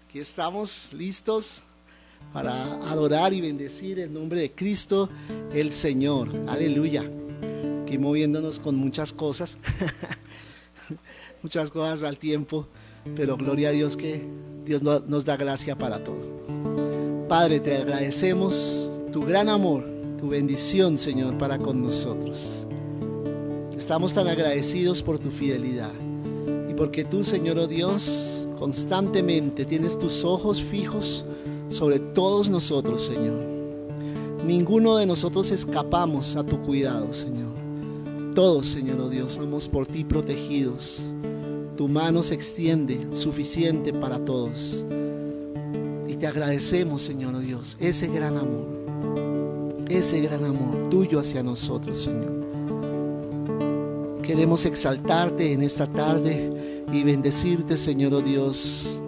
Aquí estamos listos para adorar y bendecir el nombre de Cristo el Señor. Aleluya. Aquí moviéndonos con muchas cosas, muchas cosas al tiempo, pero gloria a Dios que Dios nos da gracia para todo. Padre, te agradecemos tu gran amor, tu bendición, Señor, para con nosotros. Estamos tan agradecidos por tu fidelidad y porque tú, Señor, oh Dios, constantemente tienes tus ojos fijos sobre todos nosotros, Señor. Ninguno de nosotros escapamos a tu cuidado, Señor. Todos, Señor, oh Dios, somos por ti protegidos. Tu mano se extiende suficiente para todos. Y te agradecemos, Señor, oh Dios, ese gran amor tuyo hacia nosotros, Señor. Queremos exaltarte en esta tarde y bendecirte, Señor, oh Dios,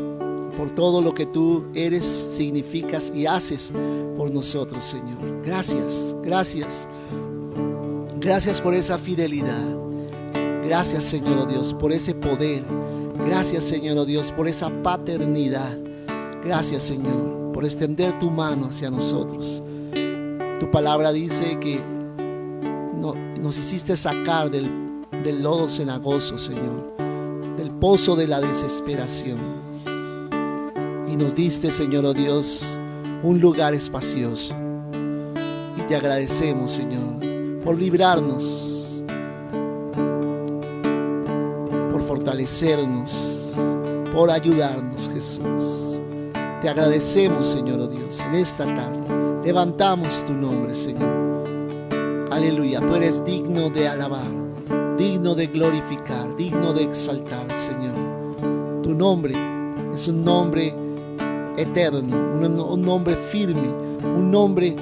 por todo lo que tú eres, significas y haces por nosotros, Señor. Gracias, gracias. Gracias por esa fidelidad. Gracias, Señor, oh Dios, por ese poder. Gracias, Señor, oh Dios, por esa paternidad. Gracias, Señor, por extender tu mano hacia nosotros. Tu palabra dice que nos hiciste sacar del lodo cenagoso, Señor, del pozo de la desesperación. Y nos diste, Señor, oh Dios, un lugar espacioso. Y te agradecemos, Señor, por librarnos, por fortalecernos, por ayudarnos, Jesús. Te agradecemos, Señor, oh Dios, en esta tarde. Levantamos tu nombre, Señor. Aleluya, tú eres digno de alabar, digno de glorificar, digno de exaltar, Señor. Tu nombre es un nombre eterno, un nombre firme, un nombre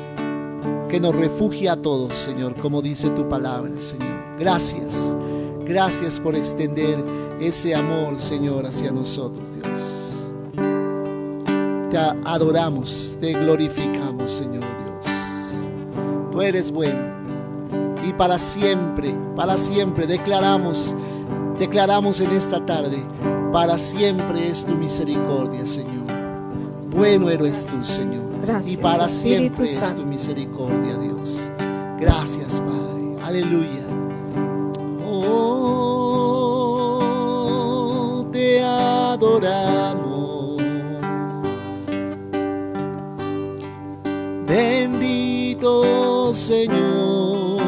que nos refugia a todos, Señor, como dice tu palabra, Señor. Gracias, gracias por extender ese amor, Señor, hacia nosotros, Dios. Te adoramos, te glorificamos, Señor Dios. Tú eres bueno y para siempre declaramos en esta tarde, para siempre es tu misericordia, Señor. Bueno eres tú, Señor. Gracias, y para siempre es tu misericordia, Dios. Gracias, Padre. Aleluya. Oh, te adoramos. Bendito Señor,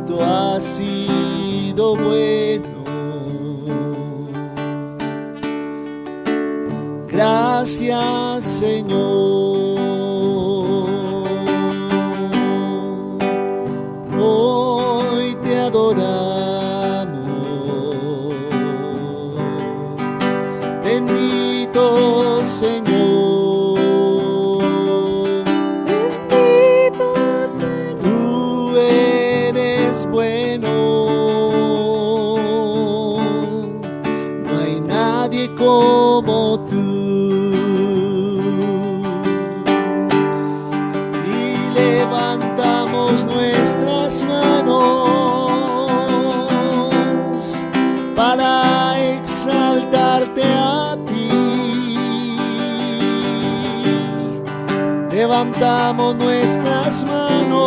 tú has sido bueno. Gracias, Señor. Hoy te adoramos. Bendito Señor. Bendito Señor. Tú eres bueno. No hay nadie como tú. Nuestras manos para exaltarte a ti. Levantamos nuestras manos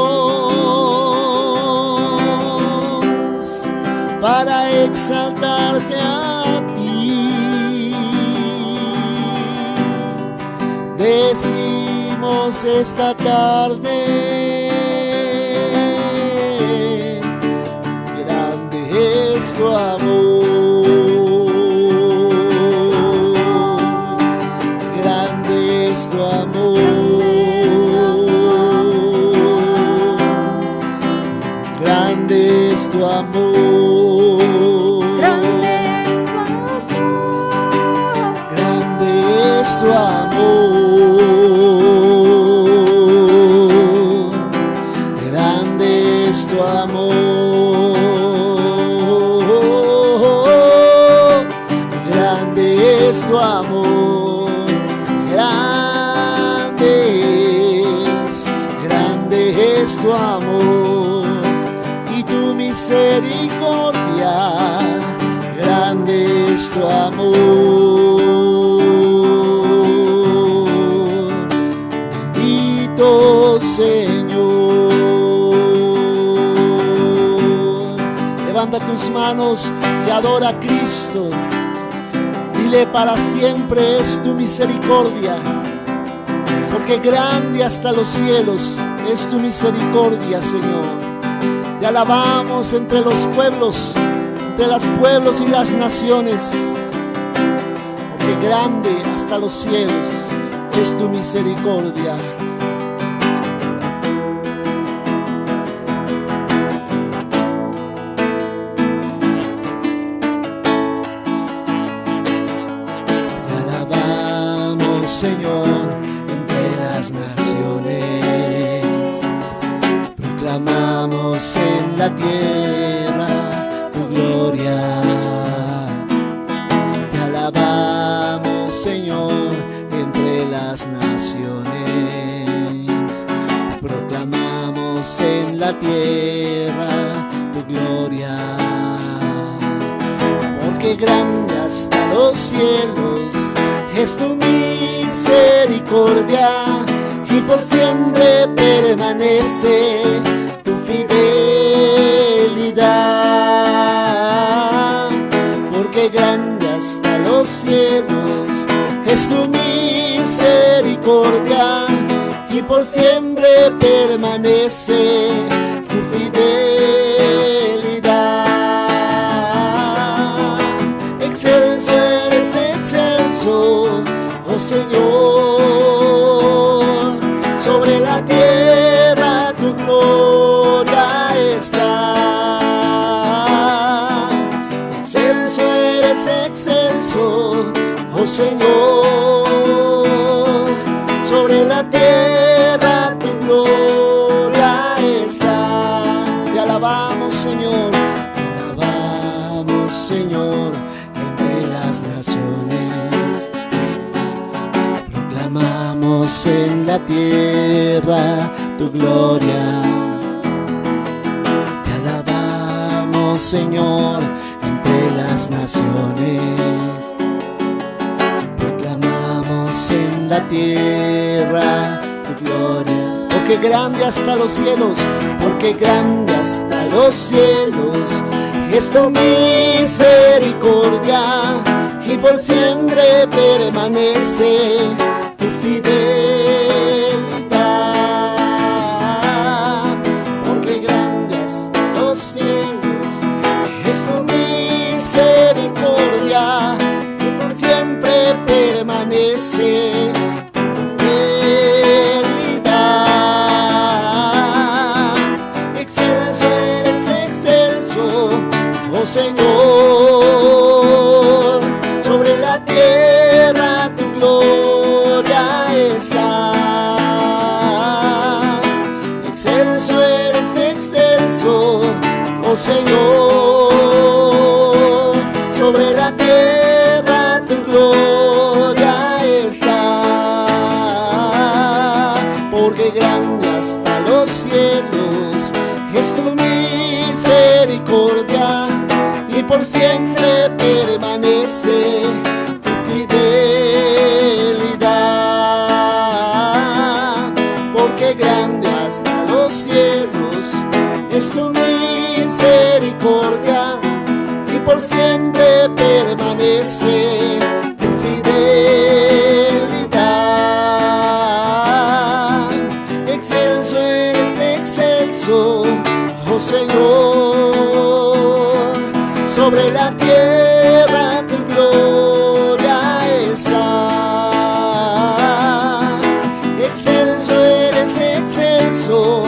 para exaltarte a ti. Decimos esta tarde, es tu amor, grande es tu amor, grande es tu amor, grande es tu amor, grande es tu amor, grande es tu amor. Es tu amor, grande es tu amor y tu misericordia, grande es tu amor. Bendito Señor. Levanta tus manos y adora a Cristo. Dile: para siempre es tu misericordia, porque grande hasta los cielos es tu misericordia, Señor. Te alabamos entre los pueblos, entre los pueblos y las naciones, porque grande hasta los cielos es tu misericordia. Señor, entre las naciones, proclamamos en la tierra tu gloria. Te alabamos, Señor, entre las naciones, proclamamos en la tierra tu gloria. Porque grande hasta los cielos es tu misericordia, y por siempre permanece tu fidelidad. Porque grande hasta los cielos es tu misericordia, y por siempre permanece tu fidelidad. Excelso eres, excelso, oh Señor, sobre la tierra tu gloria está. Excelso eres, excelso, oh Señor, sobre la tierra tu gloria está. Te alabamos, Señor, te alabamos, Señor, entre las naciones. Proclamamos en la tierra tu gloria. Te alabamos, Señor, entre las naciones. Proclamamos en la tierra tu gloria. Porque grande hasta los cielos, porque grande hasta los cielos es tu misericordia, y por siempre permanece tu fidelidad. Porque grande hasta los cielos es tu misericordia, y por siempre permanece tu fidelidad. Excelso eres, excelso, oh Señor, sobre la tierra tu gloria está. Excelso eres, excelso, oh Señor, sobre la tierra tu gloria está. Porque grande hasta los cielos es tu misericordia, y por siempre permanece tu fidelidad. Porque grande hasta los cielos es tu misericordia, y por siempre permanece tu fidelidad. Excelso eres, excelso, oh Señor, sobre la tierra tu gloria está. Excelso eres, excelso,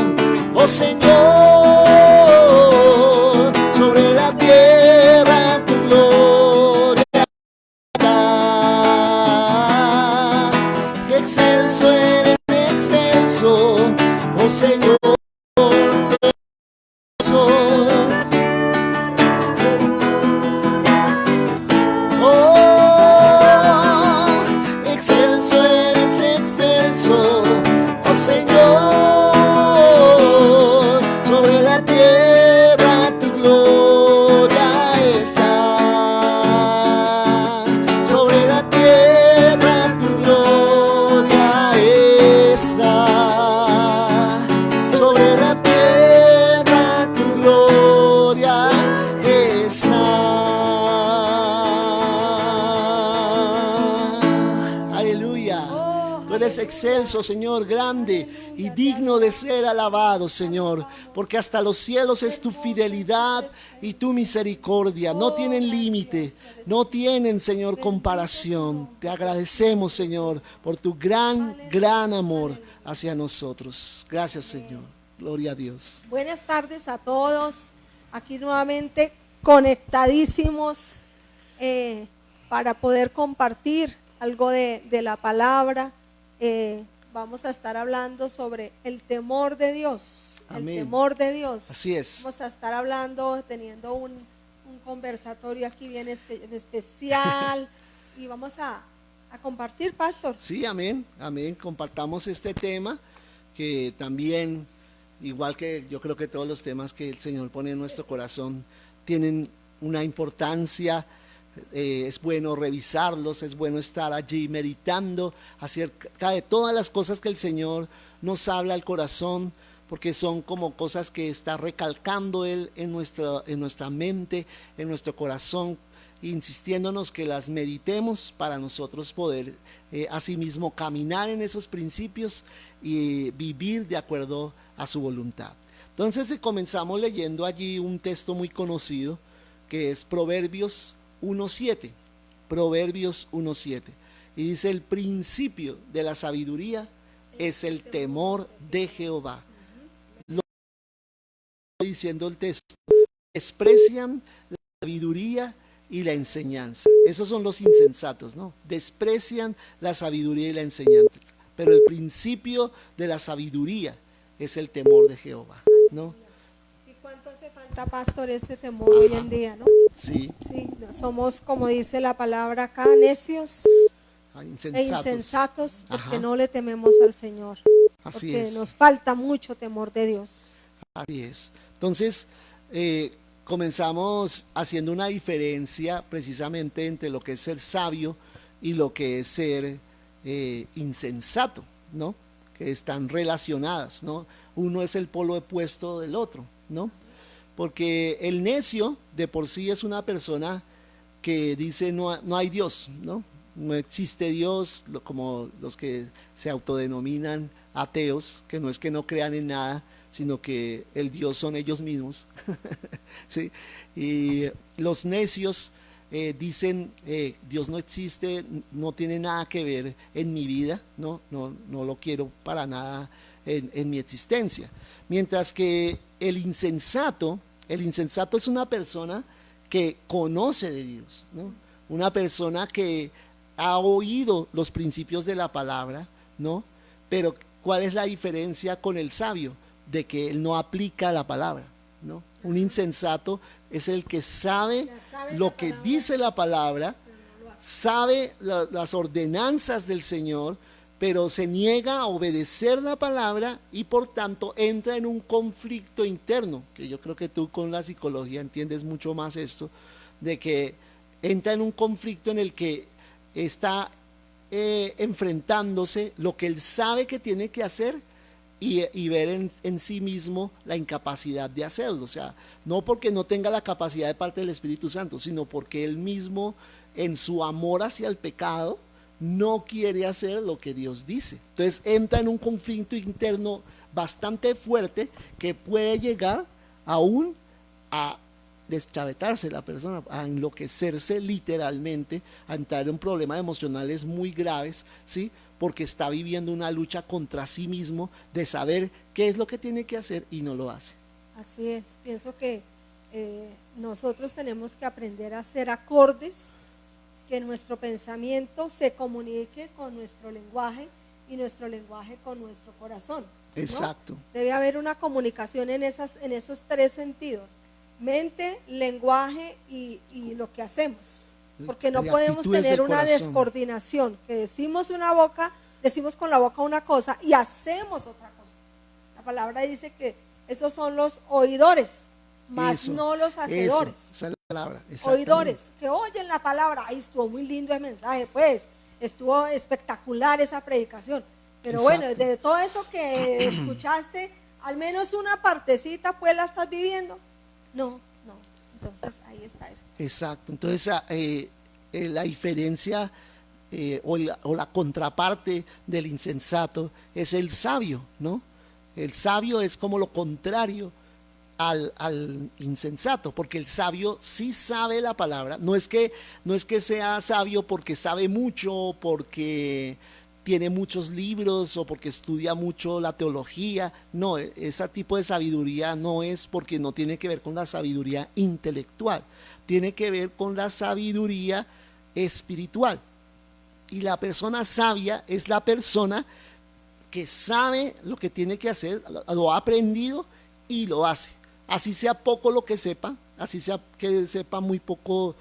oh Señor, sobre la tierra tu gloria está. Excelso eres, excelso, oh Señor. eres excelso, Señor, grande y digno de ser alabado, Señor, porque hasta los cielos es tu fidelidad y tu misericordia. No tienen límite, no tienen, Señor, comparación. Te agradecemos, Señor, por tu gran amor hacia nosotros. Gracias, Señor. Gloria a Dios. Buenas tardes a todos. Aquí nuevamente conectadísimos para poder compartir algo de la palabra. Vamos a estar hablando sobre el temor de Dios. Amén. El temor de Dios. Así es. Vamos a estar hablando, teniendo un conversatorio aquí bien especial y vamos a compartir, pastor. Sí, amén, amén. Compartamos este tema que también, igual que yo creo que todos los temas que el Señor pone en nuestro corazón, tienen una importancia. Es bueno revisarlos, es bueno estar allí meditando acerca de todas las cosas que el Señor nos habla al corazón, porque son como cosas que está recalcando Él en nuestra mente, en nuestro corazón, insistiéndonos que las meditemos para nosotros poder asimismo caminar en esos principios y vivir de acuerdo a su voluntad. Entonces comenzamos leyendo allí un texto muy conocido que es Proverbios 1:7, Proverbios 1:7, y dice: el principio de la sabiduría es el temor de Jehová. Lo que está diciendo el texto: desprecian la sabiduría y la enseñanza. Esos son los insensatos, ¿no? Desprecian la sabiduría y la enseñanza, pero el principio de la sabiduría es el temor de Jehová, ¿no? ¿Cuánto hace falta, pastor, ese temor hoy en día, no? Sí. Sí, somos, como dice la palabra acá, necios e insensatos porque no le tememos al Señor. Así porque es. nos falta mucho temor de Dios. Así es. Entonces, comenzamos haciendo una diferencia precisamente entre lo que es ser sabio y lo que es ser insensato, ¿no? Que están relacionadas, ¿no? Uno es el polo opuesto del otro, ¿no? Porque el necio de por sí es una persona que dice no hay Dios, ¿no? No existe Dios, como los que se autodenominan ateos, que no es que no crean en nada, sino que el Dios son ellos mismos. ¿Sí? Y los necios dicen Dios no existe, no tiene nada que ver en mi vida, no lo quiero para nada en mi existencia. Mientras que el insensato es una persona que conoce de Dios, ¿no? Una persona que ha oído los principios de la palabra, ¿no? Pero ¿cuál es la diferencia con el sabio? De que él no aplica la palabra, ¿no? Un insensato es el que sabe lo que dice la palabra, sabe las ordenanzas del Señor, pero se niega a obedecer la palabra y por tanto entra en un conflicto interno, que yo creo que tú con la psicología entiendes mucho más esto, de que entra en un conflicto en el que está enfrentándose lo que él sabe que tiene que hacer y ver en sí mismo la incapacidad de hacerlo. O sea, no porque no tenga la capacidad de parte del Espíritu Santo, sino porque él mismo en su amor hacia el pecado no quiere hacer lo que Dios dice. Entonces entra en un conflicto interno bastante fuerte que puede llegar aún a deschavetarse la persona, a enloquecerse literalmente, a entrar en problemas emocionales muy graves, ¿sí? Porque está viviendo una lucha contra sí mismo de saber qué es lo que tiene que hacer y no lo hace. Así es, pienso que nosotros tenemos que aprender a ser acordes, que nuestro pensamiento se comunique con nuestro lenguaje y nuestro lenguaje con nuestro corazón, ¿no? Exacto. Debe haber una comunicación en esos tres sentidos: mente, lenguaje y lo que hacemos, porque no podemos tener una descoordinación, que decimos con la boca una cosa y hacemos otra cosa. La palabra dice que esos son los oidores, más no los hacedores. Esa es la palabra, oidores, que oyen la palabra. Ahí estuvo muy lindo el mensaje, pues, estuvo espectacular esa predicación, pero exacto. Bueno, de todo eso que escuchaste, al menos una partecita pues la estás viviendo. No, entonces ahí está eso. Exacto, entonces la diferencia o la contraparte del insensato es el sabio, ¿no? El sabio es como lo contrario al insensato, porque el sabio sí sabe la palabra. No es que sea sabio porque sabe mucho, porque tiene muchos libros o porque estudia mucho la teología. No, ese tipo de sabiduría no es, porque no tiene que ver con la sabiduría intelectual, tiene que ver con la sabiduría espiritual. Y la persona sabia es la persona que sabe lo que tiene que hacer, lo ha aprendido y lo hace. Así sea poco lo que sepa, así sea que sepa muy poco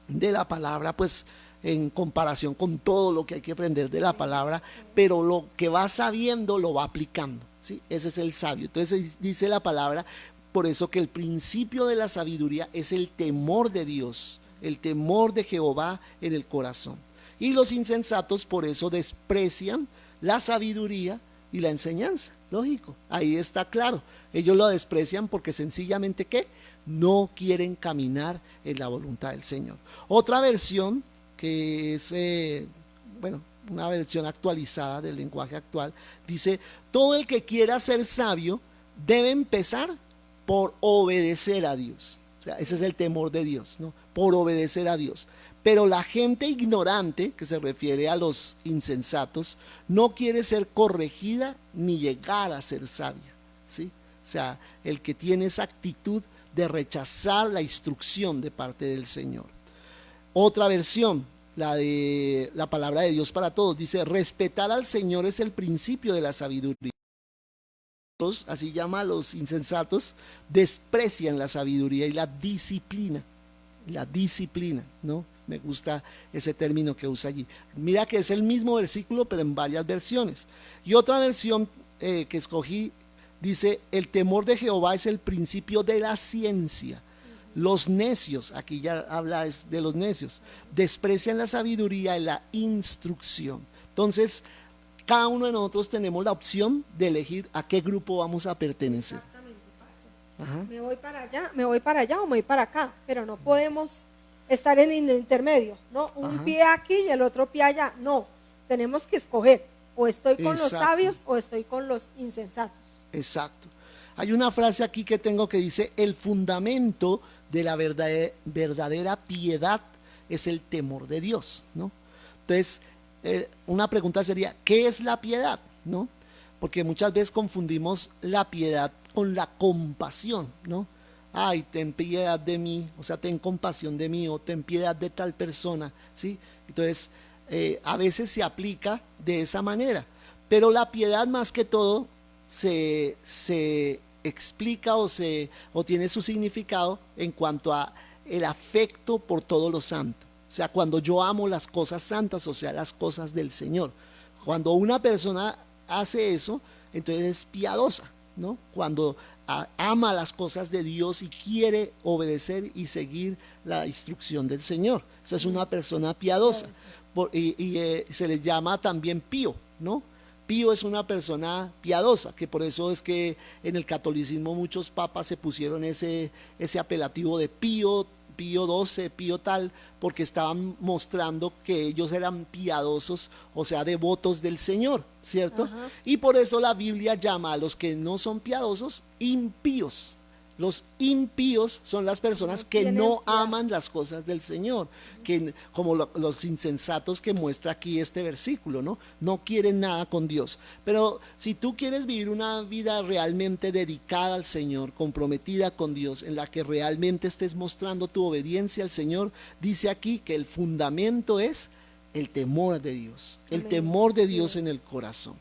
de la palabra, pues en comparación con todo lo que hay que aprender de la palabra, pero lo que va sabiendo lo va aplicando, ¿sí? Ese es el sabio. Entonces dice la palabra, por eso que el principio de la sabiduría es el temor de Dios, el temor de Jehová en el corazón. Y los insensatos por eso desprecian la sabiduría y la enseñanza. Lógico, ahí está claro. Ellos lo desprecian porque sencillamente ¿qué? No quieren caminar en la voluntad del Señor. Otra versión, que es una versión actualizada del lenguaje actual, dice: todo el que quiera ser sabio debe empezar por obedecer a Dios. O sea, ese es el temor de Dios, ¿no? Por obedecer a Dios. Pero la gente ignorante, que se refiere a los insensatos, no quiere ser corregida ni llegar a ser sabia, ¿sí? O sea, el que tiene esa actitud de rechazar la instrucción de parte del Señor. Otra versión, la de la palabra de Dios para todos, dice: respetar al Señor es el principio de la sabiduría. Así llama a los insensatos, desprecian la sabiduría y la disciplina. La disciplina, ¿no? Me gusta ese término que usa allí. Mira que es el mismo versículo, pero en varias versiones. Y otra versión que escogí dice: el temor de Jehová es el principio de la ciencia. Los necios, aquí ya habla de los necios, desprecian la sabiduría y la instrucción. Entonces, cada uno de nosotros tenemos la opción de elegir a qué grupo vamos a pertenecer. Exactamente, pastor. Me voy para allá o me voy para acá, pero no podemos estar en el intermedio, ¿no? Un pie aquí y el otro pie allá. No, tenemos que escoger, o estoy con los sabios o estoy con los insensatos. Exacto. Hay una frase aquí que tengo que dice: el fundamento de la verdadera piedad es el temor de Dios, ¿no? Entonces, una pregunta sería: ¿qué es la piedad? ¿No? Porque muchas veces confundimos la piedad con la compasión, ¿no? Ay, ten piedad de mí, o sea, ten compasión de mí, o ten piedad de tal persona, ¿sí? Entonces, a veces se aplica de esa manera, pero la piedad más que todo se explica o tiene su significado en cuanto a el afecto por todo lo santo. O sea, cuando yo amo las cosas santas, o sea, las cosas del Señor. Cuando una persona hace eso, entonces es piadosa, ¿no? Cuando ama las cosas de Dios y quiere obedecer y seguir la instrucción del Señor. Esa es una persona piadosa. Se les llama también pío, ¿no? Pío es una persona piadosa, que por eso es que en el catolicismo muchos papas se pusieron ese apelativo de Pío, Pío XII, Pío tal, porque estaban mostrando que ellos eran piadosos, o sea, devotos del Señor, ¿cierto? Y por eso la Biblia llama a los que no son piadosos impíos. Los impíos son las personas que no aman las cosas del Señor, que, como los insensatos que muestra aquí este versículo, ¿no? No quieren nada con Dios. Pero si tú quieres vivir una vida realmente dedicada al Señor, comprometida con Dios, en la que realmente estés mostrando tu obediencia al Señor, dice aquí que el fundamento es el temor de Dios, el temor de Dios en el corazón.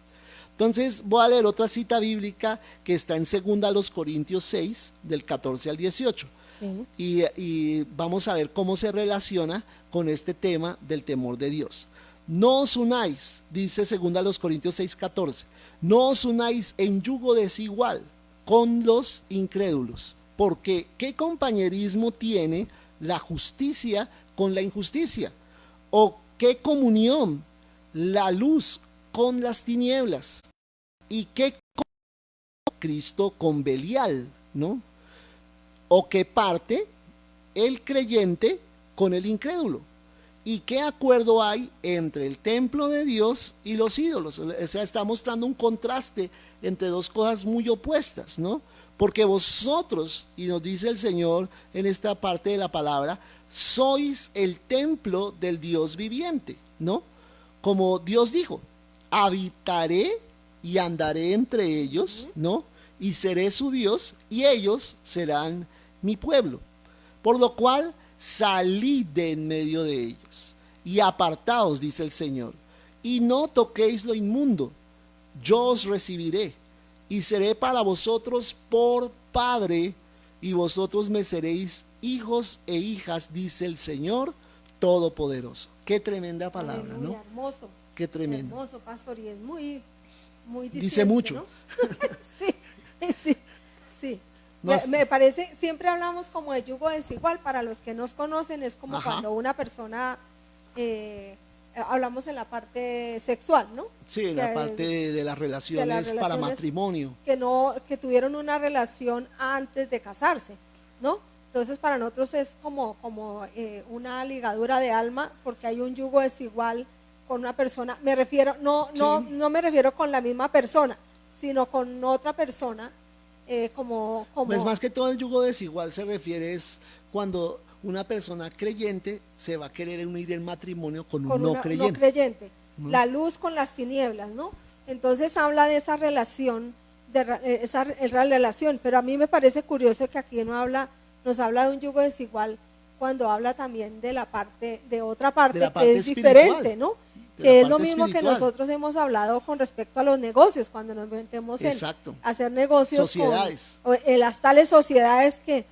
Entonces voy a leer otra cita bíblica que está en 2 Corintios 6, del 14 al 18. Sí. Y vamos a ver cómo se relaciona con este tema del temor de Dios. No os unáis, dice 2 Corintios 6, 14, no os unáis en yugo desigual con los incrédulos, porque ¿qué compañerismo tiene la justicia con la injusticia? ¿O qué comunión la luz con las tinieblas? ¿Y qué Cristo con Belial, ¿no? ¿O qué parte el creyente con el incrédulo? ¿Y qué acuerdo hay entre el templo de Dios y los ídolos? O sea, está mostrando un contraste entre dos cosas muy opuestas, ¿no? Porque vosotros, y nos dice el Señor en esta parte de la palabra, sois el templo del Dios viviente, ¿no? Como Dios dijo, habitaré y andaré entre ellos, ¿no? Y seré su Dios y ellos serán mi pueblo. Por lo cual, salid de en medio de ellos y apartaos, dice el Señor, y no toquéis lo inmundo. Yo os recibiré y seré para vosotros por Padre, y vosotros me seréis hijos e hijas, dice el Señor Todopoderoso. Qué tremenda palabra, ¿no? Muy hermoso. Qué tremendo. Hermoso, pastor, y es muy dice mucho, ¿no? sí. Me parece, siempre hablamos como de yugo desigual. Para los que nos conocen, es como cuando una persona, hablamos en la parte sexual, ¿no? Sí, en la parte de las relaciones para matrimonio. Que tuvieron una relación antes de casarse, ¿no? Entonces para nosotros es como una ligadura de alma, porque hay un yugo desigual con una persona. Me refiero, no me refiero con la misma persona, sino con otra persona. Pues más que todo el yugo desigual se refiere es cuando una persona creyente se va a querer unir en matrimonio con un no creyente. La luz con las tinieblas, ¿no? Entonces habla de esa relación, esa relación, pero a mí me parece curioso que aquí nos habla de un yugo desigual cuando habla también de la parte, de otra parte que es diferente, ¿no? Que es lo mismo que nosotros hemos hablado con respecto a los negocios, cuando nos metemos en hacer negocios, sociedades, en las tales sociedades que,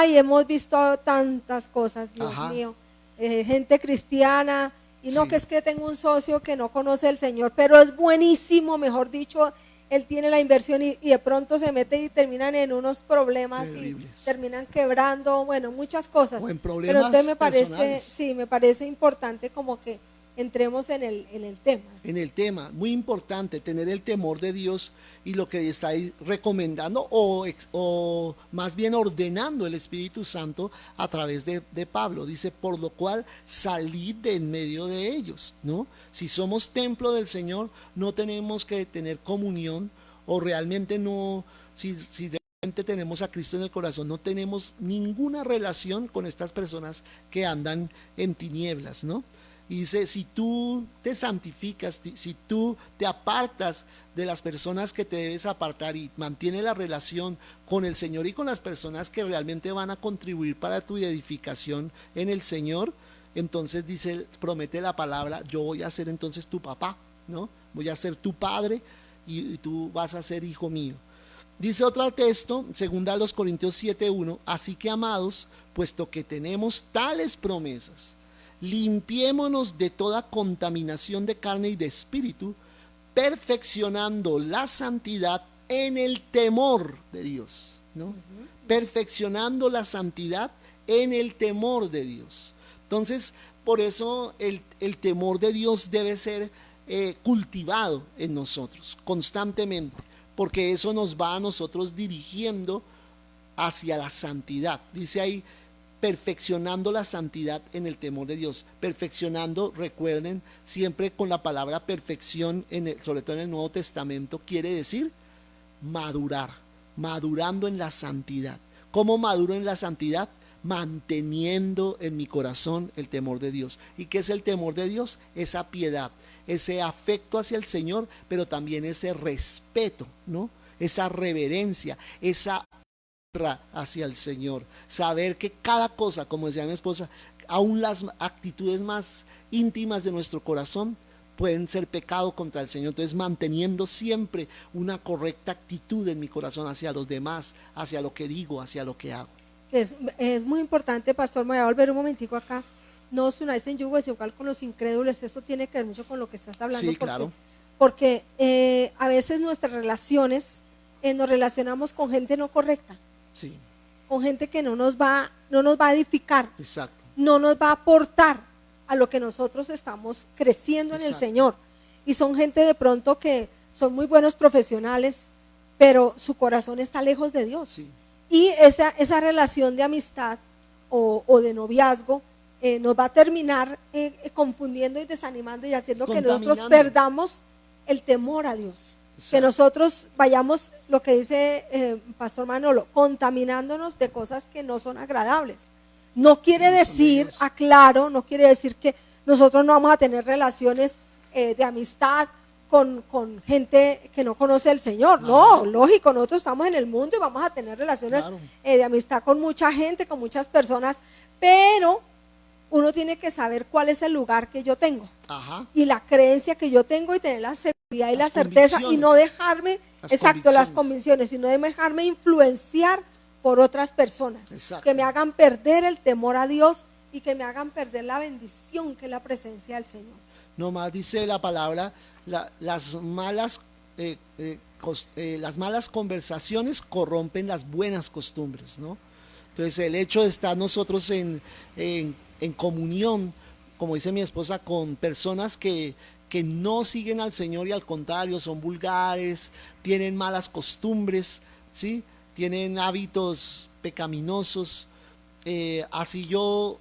hemos visto tantas cosas, Dios mío, gente cristiana, y no que es que tengo un socio que no conoce al Señor, pero es buenísimo, mejor dicho, él tiene la inversión y de pronto se mete y terminan en unos problemas terribles, y terminan quebrando, bueno, muchas cosas, o en problemas pero entonces me parece importante como que entremos en el tema. En el tema, muy importante tener el temor de Dios, y lo que está recomendando o más bien ordenando el Espíritu Santo a través de Pablo. Dice, por lo cual salid de en medio de ellos, ¿no? Si somos templo del Señor, no tenemos que tener comunión, o realmente no, si realmente tenemos a Cristo en el corazón, no tenemos ninguna relación con estas personas que andan en tinieblas, ¿no? Y dice, si tú te santificas, si tú te apartas de las personas que te debes apartar y mantienes la relación con el Señor y con las personas que realmente van a contribuir para tu edificación en el Señor, entonces dice, promete la palabra, yo voy a ser entonces tu papá, ¿no? Voy a ser tu padre y tú vas a ser hijo mío. Dice otro texto, 2 Corintios 7:1, así que amados, puesto que tenemos tales promesas, limpiémonos de toda contaminación de carne y de espíritu, perfeccionando la santidad en el temor de Dios, ¿no? Perfeccionando la santidad en el temor de Dios. Entonces, por eso el temor de Dios debe ser cultivado en nosotros constantemente, porque eso nos va a nosotros dirigiendo hacia la santidad. Dice ahí, perfeccionando la santidad en el temor de Dios. Perfeccionando, recuerden, siempre con la palabra perfección, sobre todo en el Nuevo Testamento, quiere decir madurar, madurando en la santidad. ¿Cómo maduro en la santidad? Manteniendo en mi corazón el temor de Dios. ¿Y qué es el temor de Dios? Esa piedad, ese afecto hacia el Señor, pero también ese respeto, ¿no? Esa reverencia, esa hacia el Señor, saber que cada cosa, como decía mi esposa, aún las actitudes más íntimas de nuestro corazón pueden ser pecado contra el Señor. Entonces, manteniendo siempre una correcta actitud en mi corazón hacia los demás, hacia lo que digo, hacia lo que hago. Es muy importante, pastor. Me voy a volver un momentico acá. No os unáis en yugo desigual con los incrédulos. Eso tiene que ver mucho con lo que estás hablando. Sí, claro. Porque a veces nuestras relaciones, nos relacionamos con gente no correcta. Sí. Con gente que no nos va a edificar. Exacto. No nos va a aportar a lo que nosotros estamos creciendo en el Señor. Y son gente de pronto que son muy buenos profesionales, pero su corazón está lejos de Dios. Sí. Y esa relación de amistad o de noviazgo nos va a terminar confundiendo y desanimando y haciendo que nosotros perdamos el temor a Dios. Exacto. Que nosotros vayamos, lo que dice Pastor Manolo, contaminándonos de cosas que no son agradables. No quiere decir, aclaro, no quiere decir que nosotros no vamos a tener relaciones de amistad con gente que no conoce al Señor. No, lógico, nosotros estamos en el mundo y vamos a tener relaciones de amistad con mucha gente, con muchas personas, pero uno tiene que saber cuál es el lugar que yo tengo. Ajá. Y la creencia que yo tengo y tener la seguridad y la certeza y no dejarme, las convicciones, y no dejarme influenciar por otras personas. Exacto. Que me hagan perder el temor a Dios y que me hagan perder la bendición que es la presencia del Señor. No más dice la palabra, las malas conversaciones corrompen las buenas costumbres, ¿no? Entonces el hecho de estar nosotros en comunión, como dice mi esposa, con personas que no siguen al Señor y al contrario son vulgares, tienen malas costumbres, ¿sí? Tienen hábitos pecaminosos, así yo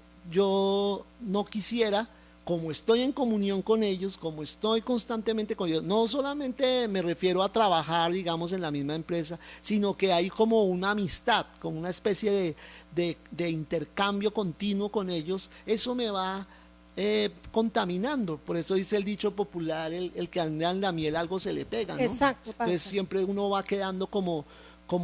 no quisiera, como estoy en comunión con ellos, como estoy constantemente con ellos, no solamente me refiero a trabajar, digamos, en la misma empresa, sino que hay como una amistad, como una especie de intercambio continuo con ellos, eso me va contaminando. Por eso dice el dicho popular, el que anda en la miel algo se le pega, ¿no? Exacto, pasa. Entonces siempre uno va quedando como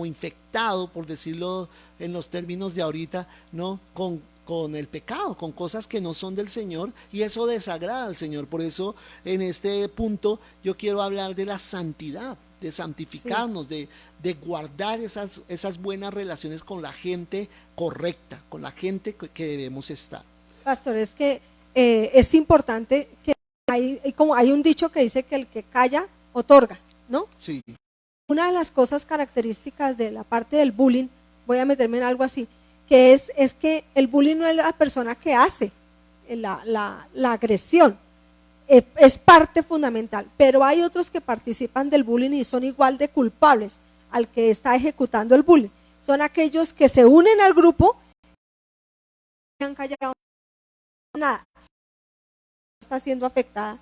infectado, por decirlo en los términos de ahorita, ¿no? Con el pecado, con cosas que no son del Señor, y eso desagrada al Señor. Por eso en este punto yo quiero hablar de la santidad, de santificarnos, sí, de guardar esas buenas relaciones con la gente correcta, con la gente que debemos estar. Pastor, es que es importante que hay un dicho que dice que el que calla otorga, ¿no? Sí. Una de las cosas características de la parte del bullying, voy a meterme en algo así, que es que el bullying no es la persona que hace la agresión, es parte fundamental, pero hay otros que participan del bullying y son igual de culpables al que está ejecutando el bullying. Son aquellos que se unen al grupo y han callado nada, está siendo afectada,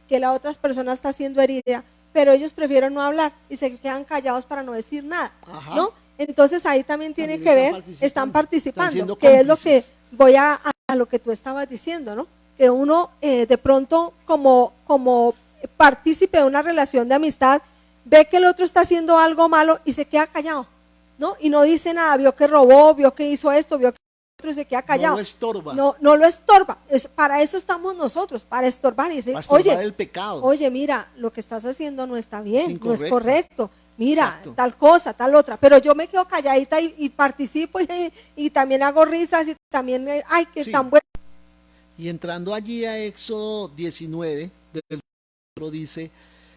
que la otra persona está siendo herida, pero ellos prefieren no hablar y se quedan callados para no decir nada, ¿no? Entonces ahí también tiene que ver, están participando, que es lo que voy a lo que tú estabas diciendo, ¿no? Que uno de pronto como partícipe de una relación de amistad, ve que el otro está haciendo algo malo y se queda callado, ¿no? Y no dice nada, vio que robó, vio que hizo esto, vio que otro, y se queda callado. No lo estorba. No lo estorba. Para eso estamos nosotros, para estorbar y decir, oye, el pecado. Oye, mira, lo que estás haciendo no está bien, no es correcto. Mira, exacto, tal cosa, tal otra, pero yo me quedo calladita y participo y también hago risas y también, ay, que sí, tan bueno. Y entrando allí a Éxodo 19, dice,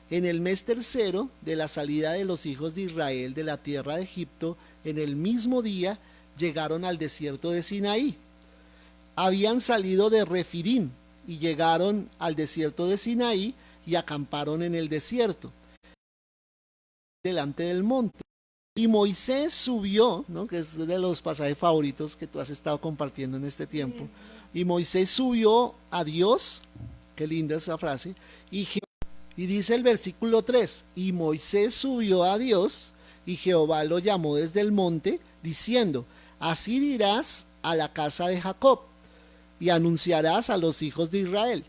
en el mes tercero de la salida de los hijos de Israel de la tierra de Egipto, en el mismo día llegaron al desierto de Sinaí. Habían salido de Refidim y llegaron al desierto de Sinaí y acamparon en el desierto delante del monte. Y Moisés subió, ¿no? Que es de los pasajes favoritos que tú has estado compartiendo en este tiempo. Y Moisés subió a Dios, qué linda esa frase, y dice el versículo 3, y Moisés subió a Dios, y Jehová lo llamó desde el monte, diciendo, así dirás a la casa de Jacob, y anunciarás a los hijos de Israel,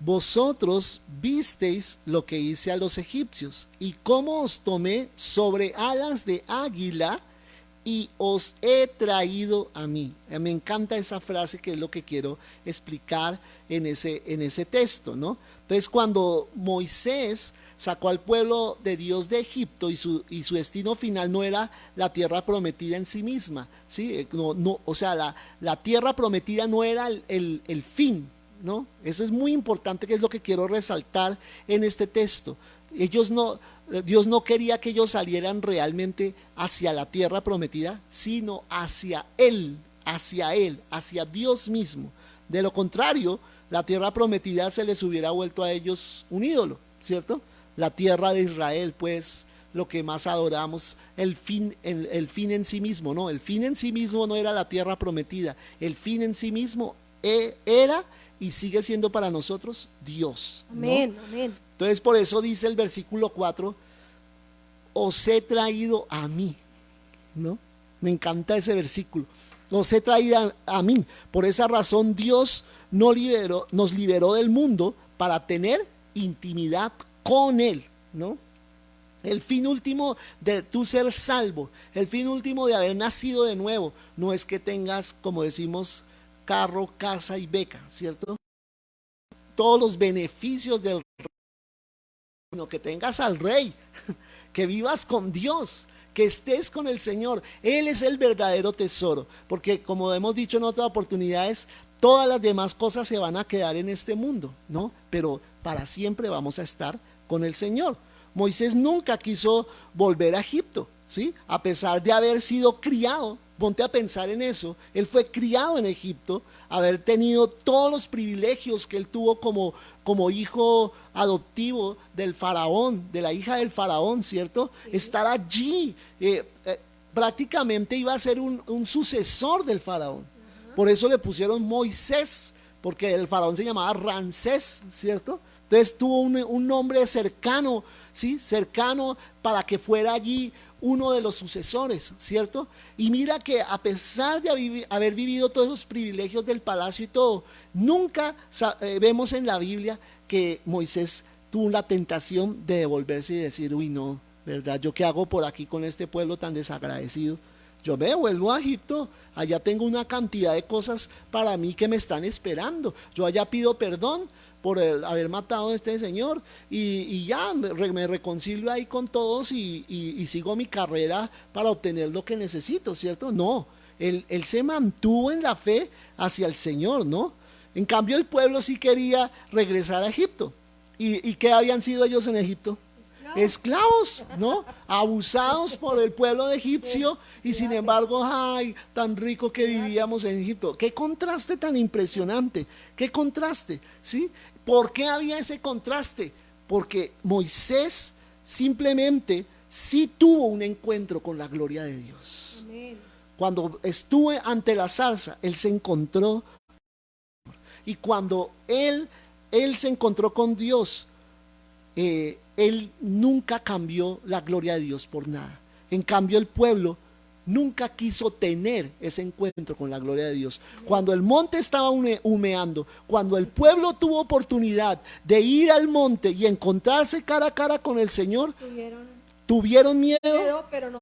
vosotros visteis lo que hice a los egipcios, y cómo os tomé sobre alas de águila, y os he traído a mí. Me encanta esa frase, que es lo que quiero explicar en ese texto, ¿no? Entonces, cuando Moisés sacó al pueblo de Dios de Egipto y su destino final no era la tierra prometida en sí misma, ¿sí? O sea, la tierra prometida no era el fin, ¿no? Eso es muy importante, que es lo que quiero resaltar en este texto. Dios no quería que ellos salieran realmente hacia la tierra prometida, sino hacia Él, hacia Dios mismo. De lo contrario, la tierra prometida se les hubiera vuelto a ellos un ídolo, ¿cierto? La tierra de Israel, pues, lo que más adoramos, el fin en sí mismo, no, el fin en sí mismo no era la tierra prometida, el fin en sí mismo era y sigue siendo para nosotros Dios, ¿no? Amén, amén. Entonces por eso dice el versículo 4, os he traído a mí, ¿no? Me encanta ese versículo. Os he traído a mí. Por esa razón Dios nos liberó del mundo para tener intimidad con Él, ¿no? El fin último de tu ser salvo, el fin último de haber nacido de nuevo, no es que tengas, como decimos, carro, casa y beca, ¿cierto? Todos los beneficios del rey, sino que tengas al Rey, que vivas con Dios, que estés con el Señor. Él es el verdadero tesoro, porque como hemos dicho en otras oportunidades, todas las demás cosas se van a quedar en este mundo, ¿no? Pero para siempre vamos a estar con el Señor. Moisés nunca quiso volver a Egipto, ¿sí? A pesar de haber sido criado, ponte a pensar en eso, él fue criado en Egipto, haber tenido todos los privilegios que él tuvo como hijo adoptivo del faraón, de la hija del faraón, ¿cierto? Sí. Estar allí, prácticamente iba a ser un sucesor del faraón. Por eso le pusieron Moisés, porque el faraón se llamaba Ramsés, ¿cierto? Entonces tuvo un nombre cercano, ¿sí? Cercano para que fuera allí uno de los sucesores, ¿cierto? Y mira que a pesar de haber vivido todos esos privilegios del palacio y todo, nunca vemos en la Biblia que Moisés tuvo la tentación de devolverse y decir, uy no, ¿verdad? ¿Yo qué hago por aquí con este pueblo tan desagradecido? Yo me vuelvo a Egipto, allá tengo una cantidad de cosas para mí que me están esperando. Yo allá pido perdón por haber matado a este señor y ya me reconcilio ahí con todos y sigo mi carrera para obtener lo que necesito, ¿cierto? No, él se mantuvo en la fe hacia el Señor, ¿no? En cambio el pueblo sí quería regresar a Egipto. ¿Y qué habían sido ellos en Egipto? Esclavos, ¿no? Abusados por el pueblo de egipcio y sin embargo, ay, tan rico que vivíamos en Egipto. Qué contraste tan impresionante, qué contraste, ¿sí? ¿Por qué había ese contraste? Porque Moisés simplemente sí tuvo un encuentro con la gloria de Dios. Amén. Cuando estuvo ante la zarza, él se encontró, y cuando él se encontró con Dios, él nunca cambió la gloria de Dios por nada. En cambio el pueblo nunca quiso tener ese encuentro con la gloria de Dios. Cuando el monte estaba humeando, cuando el pueblo tuvo oportunidad de ir al monte y encontrarse cara a cara con el Señor, tuvieron miedo, pero no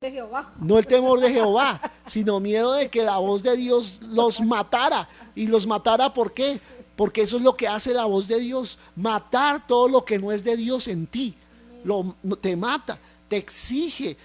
de Jehová. No el temor de Jehová, sino miedo de que la voz de Dios los matara. ¿Y los matara por qué? Porque eso es lo que hace la voz de Dios, matar todo lo que no es de Dios en ti. Te mata, te exige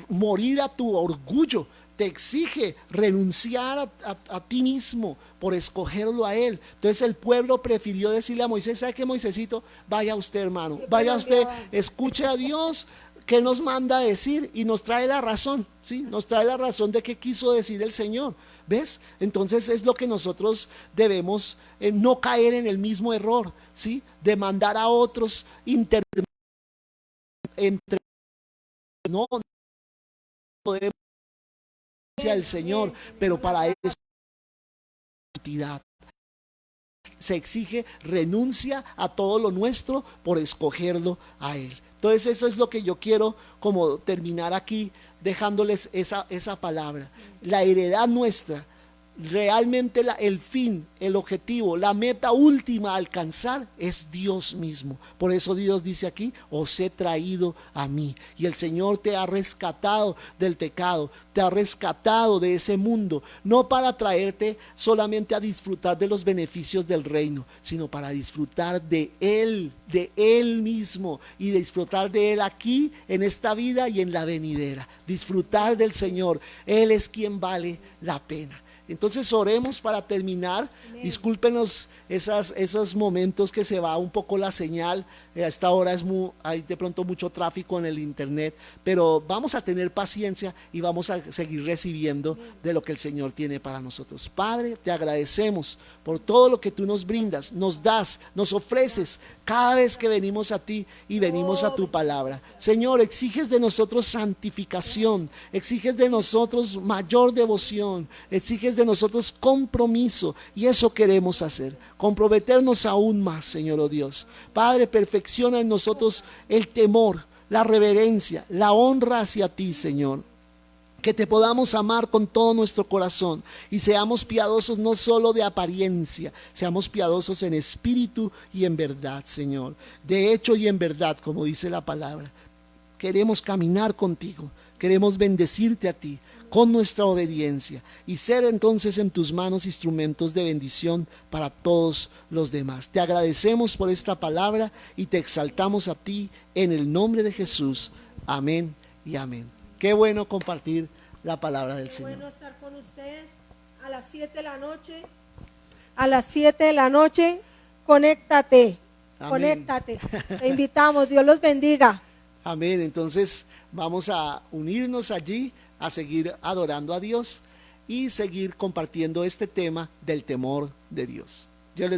morir a tu orgullo, te exige renunciar a ti mismo por escogerlo a Él. Entonces el pueblo prefirió decirle a Moisés, ¿sabe qué, Moisésito? Vaya usted, hermano, vaya usted, escuche a Dios, que nos manda a decir, y nos trae la razón, ¿sí? Nos trae la razón de qué quiso decir el Señor. ¿Ves? Entonces es lo que nosotros debemos no caer en el mismo error, ¿sí? De mandar a otros no podemos ir al Señor, pero para eso se exige renuncia a todo lo nuestro por escogerlo a Él. Entonces eso es lo que yo quiero como terminar aquí, dejándoles esa palabra. La heredad nuestra, realmente el fin, el objetivo, la meta última a alcanzar es Dios mismo. Por eso Dios dice aquí, os he traído a mí. Y el Señor te ha rescatado del pecado, te ha rescatado de ese mundo, no para traerte solamente a disfrutar de los beneficios del reino, sino para disfrutar de Él mismo, y disfrutar de Él aquí, en esta vida y en la venidera. Disfrutar del Señor, Él es quien vale la pena. Entonces oremos para terminar. Amén. Discúlpenos esos momentos que se va un poco la señal. A esta hora hay de pronto mucho tráfico en el internet, pero vamos a tener paciencia y vamos a seguir recibiendo de lo que el Señor tiene para nosotros. Padre, te agradecemos por todo lo que tú nos brindas, nos das, nos ofreces cada vez que venimos a ti y venimos a tu palabra. Señor, exiges de nosotros santificación, exiges de nosotros mayor devoción, exiges de nosotros compromiso, y eso queremos hacer, comprometernos aún más, Señor, oh Dios. Padre, perfecciona en nosotros el temor, la reverencia, la honra hacia ti, Señor. Que te podamos amar con todo nuestro corazón y seamos piadosos no solo de apariencia, seamos piadosos en espíritu y en verdad, Señor. De hecho y en verdad, como dice la palabra. Queremos caminar contigo, queremos bendecirte a ti con nuestra obediencia y ser entonces en tus manos instrumentos de bendición para todos los demás. Te agradecemos por esta palabra y te exaltamos a ti en el nombre de Jesús. Amén y amén. Qué bueno compartir la palabra del Señor. Qué bueno estar con ustedes a las 7 de la noche. A las 7 de la noche, conéctate. Amén. Conéctate. Te invitamos. Dios los bendiga. Amén. Entonces vamos a unirnos allí, a seguir adorando a Dios y seguir compartiendo este tema del temor de Dios. Dios les